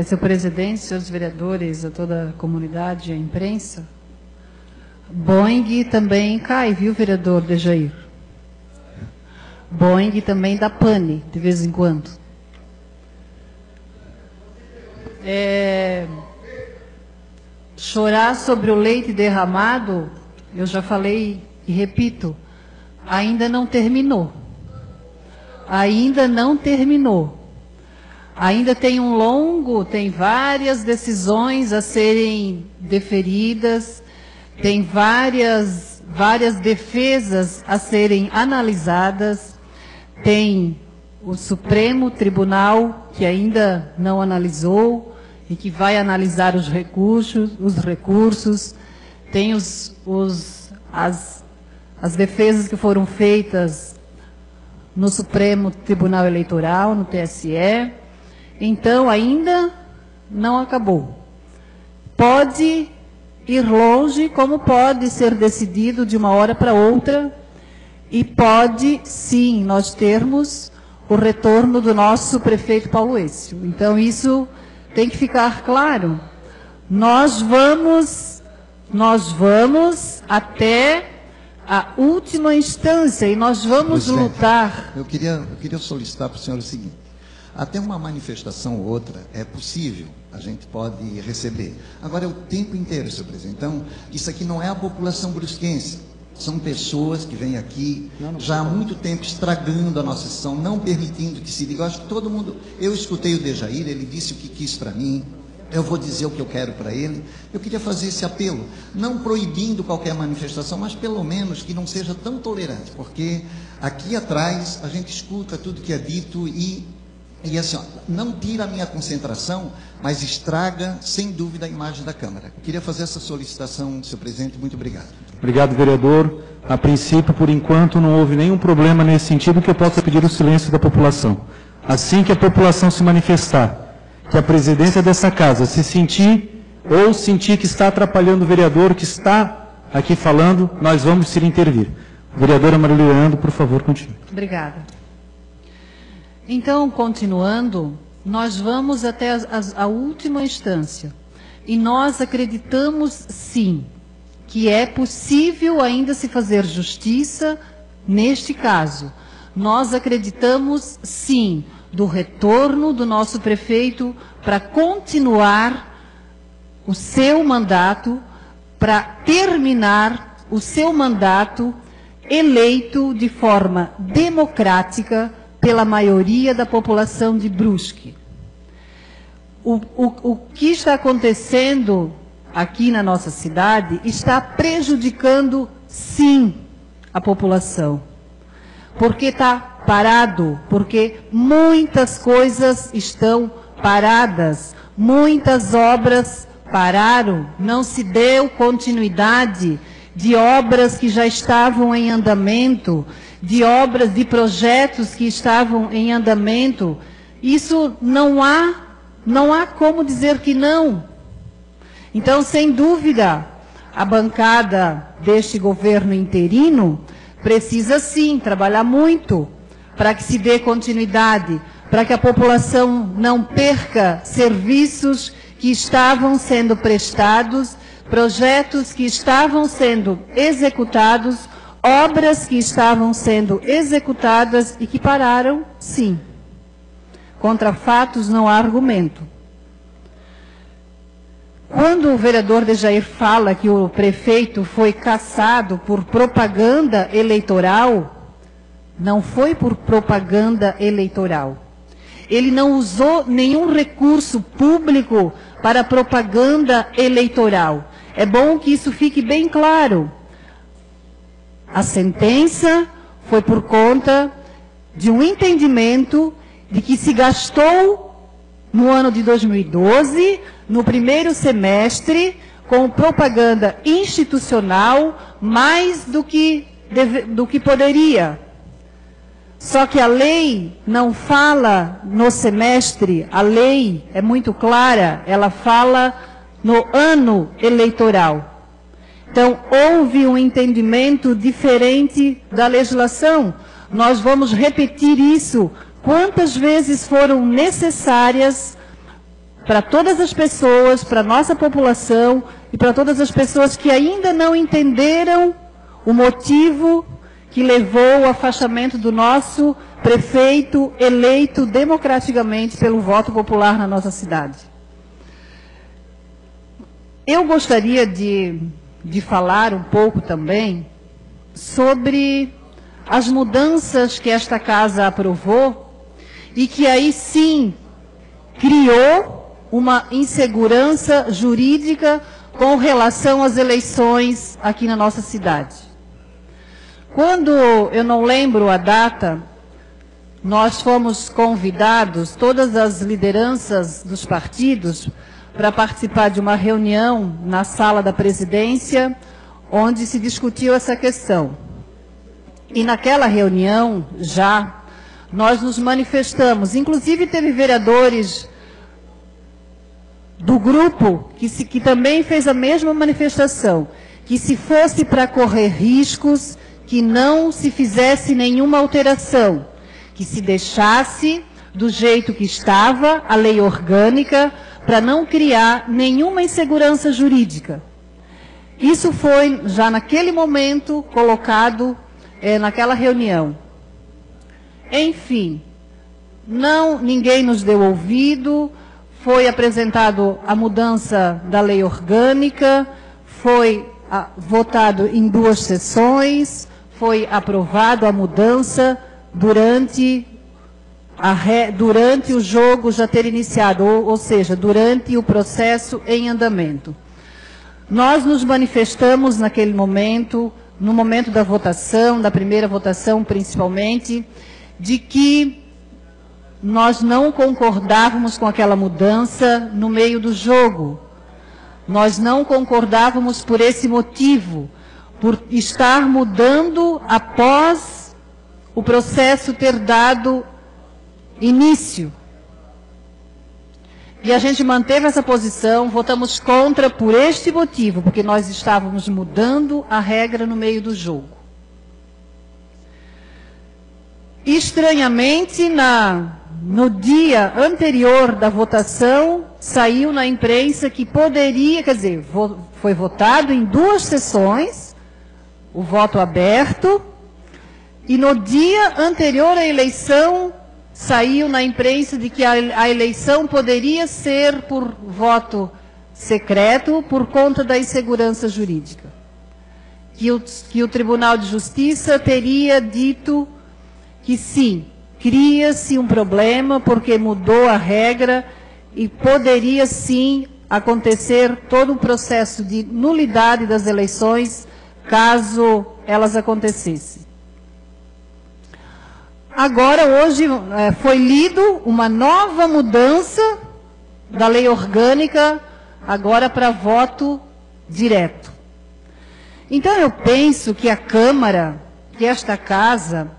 Senhor presidente, senhores vereadores, a toda a comunidade, a imprensa, Boeing também cai, viu, vereador Dejair? Boeing também dá pane, de vez em quando. Chorar sobre o leite derramado, eu já falei e repito, ainda não terminou. Ainda não terminou. Ainda tem várias decisões a serem deferidas, tem várias defesas a serem analisadas, tem o Supremo Tribunal que ainda não analisou e que vai analisar os recursos, tem as defesas que foram feitas no Supremo Tribunal Eleitoral, no TSE. Então, ainda não acabou. Pode ir longe, como pode ser decidido de uma hora para outra, e pode, sim, nós termos o retorno do nosso prefeito Paulo Êcio. Então, isso tem que ficar claro. Nós vamos até a última instância e nós vamos lutar. Eu queria solicitar para o senhor o seguinte. Até uma manifestação ou outra é possível, a gente pode receber. Agora é o tempo inteiro, senhor presidente. Então, isso aqui não é a população brusquense. São pessoas que vêm aqui já há muito tempo estragando a nossa sessão, não permitindo que se diga. Eu acho que todo mundo... Eu escutei o Dejair, ele disse o que quis para mim. Eu vou dizer o que eu quero para ele. Eu queria fazer esse apelo, não proibindo qualquer manifestação, mas pelo menos que não seja tão tolerante, porque aqui atrás a gente escuta tudo que é dito e assim, ó, não tira a minha concentração, mas estraga, sem dúvida, a imagem da Câmara. Eu queria fazer essa solicitação, senhor presidente. Muito obrigado. Obrigado, vereador. A princípio, por enquanto, não houve nenhum problema nesse sentido que eu possa pedir o silêncio da população. Assim que a população se manifestar, que a presidência dessa casa se sentir que está atrapalhando o vereador que está aqui falando, nós vamos se intervir. Vereadora Marília Leandro, por favor, continue. Obrigada. Então, continuando, nós vamos até a última instância. E nós acreditamos, sim, que é possível ainda se fazer justiça neste caso. Nós acreditamos, sim, do retorno do nosso prefeito para continuar o seu mandato, para terminar o seu mandato eleito de forma democrática pela maioria da população de Brusque. O que está acontecendo aqui na nossa cidade está prejudicando, sim, a população. Porque está parado, porque muitas coisas estão paradas, muitas obras pararam, não se deu continuidade de obras que já estavam em andamento, de obras, de projetos que estavam em andamento. Isso não há como dizer que não. Então, sem dúvida, a bancada deste governo interino precisa sim trabalhar muito para que se dê continuidade, para que a população não perca serviços que estavam sendo prestados, projetos que estavam sendo executados, obras que estavam sendo executadas e que pararam, sim. Contra fatos não há argumento. Quando o vereador Dejair fala que o prefeito foi cassado por propaganda eleitoral, não foi por propaganda eleitoral. Ele não usou nenhum recurso público para propaganda eleitoral. É bom que isso fique bem claro. A sentença foi por conta de um entendimento de que se gastou no ano de 2012, no primeiro semestre, com propaganda institucional, mais do que poderia. Só que a lei não fala no semestre, a lei é muito clara, ela fala no ano eleitoral. Então, houve um entendimento diferente da legislação. Nós vamos repetir isso quantas vezes foram necessárias para todas as pessoas, para a nossa população e para todas as pessoas que ainda não entenderam o motivo que levou ao afastamento do nosso prefeito eleito democraticamente pelo voto popular na nossa cidade. Eu gostaria de falar um pouco também sobre as mudanças que esta casa aprovou e que aí sim criou uma insegurança jurídica com relação às eleições aqui na nossa cidade. Quando, eu não lembro a data, nós fomos convidados, todas as lideranças dos partidos, para participar de uma reunião na sala da presidência, onde se discutiu essa questão. E naquela reunião, já, nós nos manifestamos, inclusive teve vereadores do grupo que também fez a mesma manifestação, que se fosse para correr riscos, que não se fizesse nenhuma alteração, que se deixasse do jeito que estava a lei orgânica, para não criar nenhuma insegurança jurídica. Isso foi, já naquele momento, colocado naquela reunião. Enfim, ninguém nos deu ouvido, foi apresentado a mudança da lei orgânica, foi votado em 2 sessões, foi aprovado a mudança durante o jogo já ter iniciado, ou seja, durante o processo em andamento. Nós nos manifestamos naquele momento, no momento da votação, da primeira votação principalmente, de que nós não concordávamos com aquela mudança no meio do jogo. Nós não concordávamos por esse motivo, por estar mudando após o processo ter dado início. E a gente manteve essa posição, votamos contra por este motivo, porque nós estávamos mudando a regra no meio do jogo. Estranhamente, no dia anterior da votação, saiu na imprensa que poderia, quer dizer, foi votado em 2 sessões, o voto aberto, e no dia anterior à eleição, saiu na imprensa de que a eleição poderia ser por voto secreto por conta da insegurança jurídica. Que o Tribunal de Justiça teria dito que sim, cria-se um problema porque mudou a regra e poderia sim acontecer todo um processo de nulidade das eleições caso elas acontecessem. Agora, hoje, foi lido uma nova mudança da lei orgânica, agora para voto direto. Então, eu penso que a Câmara, que esta casa,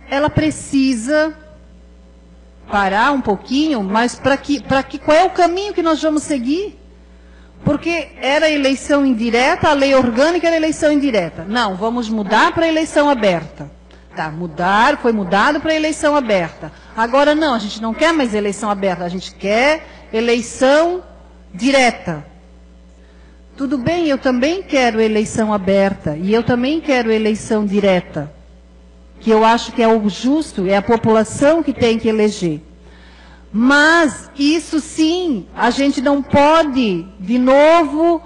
ela precisa parar um pouquinho, mas qual é o caminho que nós vamos seguir? Porque era eleição indireta, a lei orgânica era eleição indireta. Não, vamos mudar para eleição aberta. Tá, foi mudado para eleição aberta. Agora não, a gente não quer mais eleição aberta, a gente quer eleição direta. Tudo bem, eu também quero eleição aberta e eu também quero eleição direta, que eu acho que é o justo, é a população que tem que eleger. Mas isso sim, a gente não pode de novo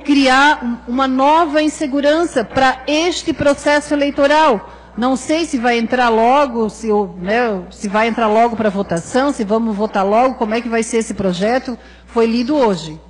criar uma nova insegurança para este processo eleitoral. Não sei se vai entrar logo, se vai entrar logo para votação, se vamos votar logo, como é que vai ser esse projeto, foi lido hoje.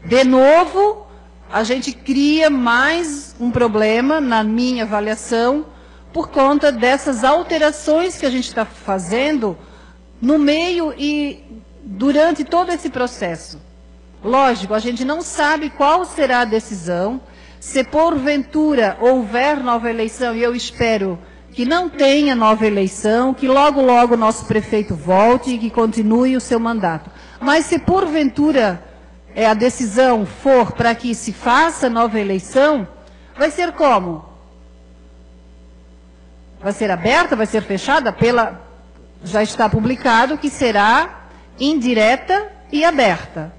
De novo, a gente cria mais um problema, na minha avaliação, por conta dessas alterações que a gente está fazendo no meio e durante todo esse processo. Lógico, a gente não sabe qual será a decisão, se porventura houver nova eleição, e eu espero que não tenha nova eleição, que logo logo o nosso prefeito volte e que continue o seu mandato. Mas se porventura a decisão for para que se faça nova eleição, vai ser como? Vai ser aberta, vai ser fechada? Já está publicado que será indireta e aberta.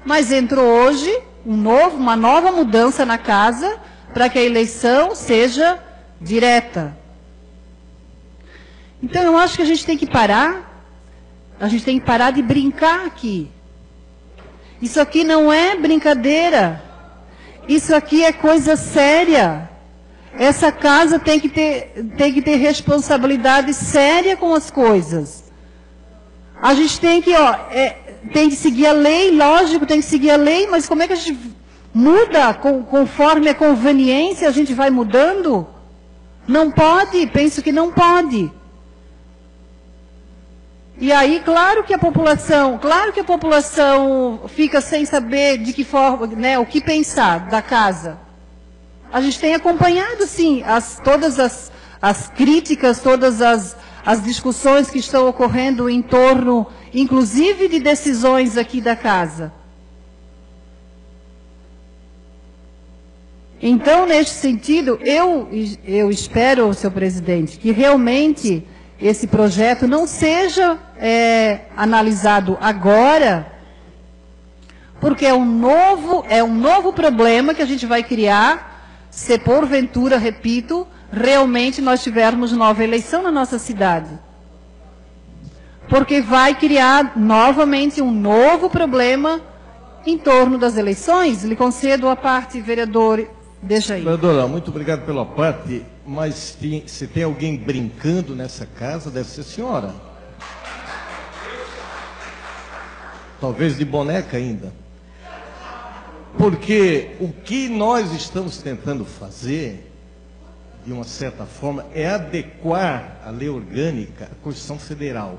Mas entrou hoje uma nova mudança na casa para que a eleição seja direta. Então eu acho que a gente tem que parar de brincar aqui. Isso aqui não é brincadeira. Isso aqui é coisa séria. Essa casa tem que ter responsabilidade séria com as coisas. A gente tem que seguir a lei, lógico, tem que seguir a lei, mas como é que a gente muda conforme a conveniência, a gente vai mudando? Não pode, penso que não pode. E aí, claro que a população fica sem saber de que forma, né, o que pensar da casa. A gente tem acompanhado, sim, todas as críticas, todas as discussões que estão ocorrendo em torno, inclusive, de decisões aqui da casa. Então, neste sentido, eu espero, senhor presidente, que realmente esse projeto não seja analisado agora, porque é um novo problema que a gente vai criar, se porventura, repito, realmente nós tivermos nova eleição na nossa cidade. Porque vai criar novamente um novo problema em torno das eleições. Lhe concedo a parte, vereador, deixa aí. Vereadora, muito obrigado pela parte, mas se tem alguém brincando nessa casa, deve ser a senhora. Talvez de boneca ainda. Porque o que nós estamos tentando fazer, de uma certa forma, é adequar a lei orgânica à Constituição Federal.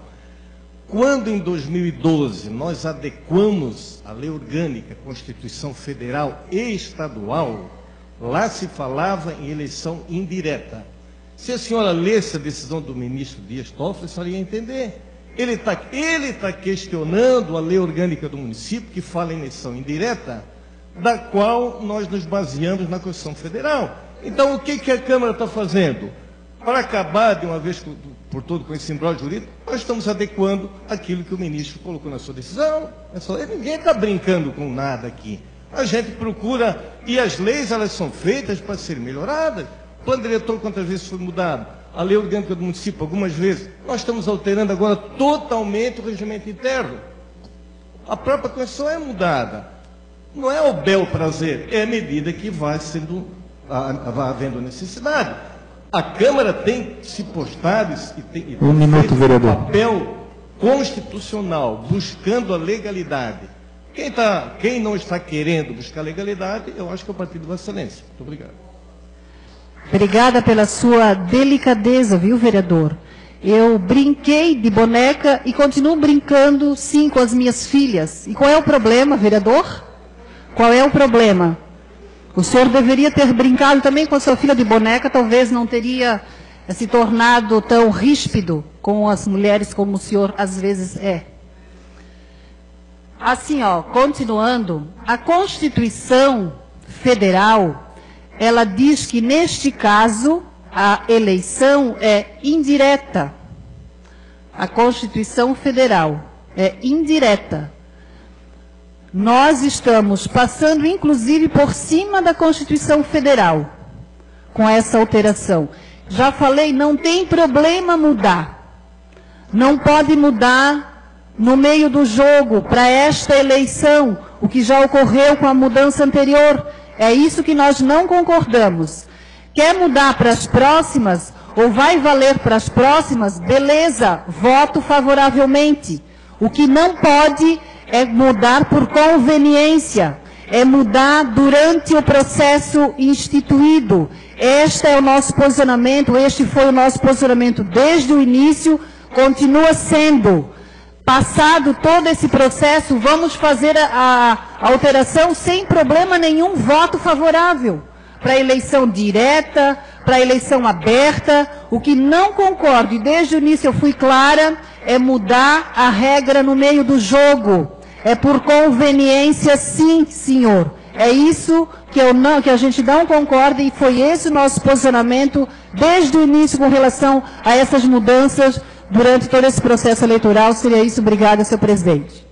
Quando em 2012 nós adequamos a lei orgânica à Constituição Federal e estadual, lá se falava em eleição indireta. Se a senhora lesse a decisão do ministro Dias Toffoli, a senhora ia entender. Ele está questionando a lei orgânica do município, que fala em eleição indireta, da qual nós nos baseamos na Constituição Federal. Então, o que a Câmara está fazendo? Para acabar de uma vez por todo com esse imbróglio jurídico, nós estamos adequando aquilo que o ministro colocou na sua decisão. Ninguém está brincando com nada aqui. A gente procura, e as leis, elas são feitas para serem melhoradas. O plano diretor, quantas vezes foi mudado? A lei orgânica do município, algumas vezes. Nós estamos alterando agora totalmente o regimento interno. A própria Constituição é mudada. Não é o bel prazer, é a medida que vai havendo necessidade. A Câmara tem se postado e tem feito um papel constitucional, buscando a legalidade. Quem não está querendo buscar legalidade, eu acho que é o Partido Vossa Excelência. Muito obrigado. Obrigada pela sua delicadeza, viu, vereador? Eu brinquei de boneca e continuo brincando, sim, com as minhas filhas. E qual é o problema, vereador? Qual é o problema? O senhor deveria ter brincado também com a sua filha de boneca, talvez não teria se tornado tão ríspido com as mulheres como o senhor às vezes é. Assim, continuando, a Constituição Federal, ela diz que neste caso a eleição é indireta. A Constituição Federal é indireta. Nós estamos passando, inclusive, por cima da Constituição Federal, com essa alteração. Já falei, não tem problema mudar. Não pode mudar no meio do jogo, para esta eleição, o que já ocorreu com a mudança anterior. É isso que nós não concordamos. Quer mudar para as próximas, ou vai valer para as próximas, beleza, voto favoravelmente. O que não pode é mudar por conveniência, é mudar durante o processo instituído. Este é o nosso posicionamento, este foi o nosso posicionamento desde o início, continua sendo. Passado todo esse processo, vamos fazer a alteração sem problema nenhum, voto favorável. Para a eleição direta, para a eleição aberta, o que não concordo, e desde o início eu fui clara, é mudar a regra no meio do jogo. É por conveniência, sim, senhor. É isso que a gente não concorda, e foi esse o nosso posicionamento desde o início com relação a essas mudanças durante todo esse processo eleitoral. Seria isso. Obrigada, senhor presidente.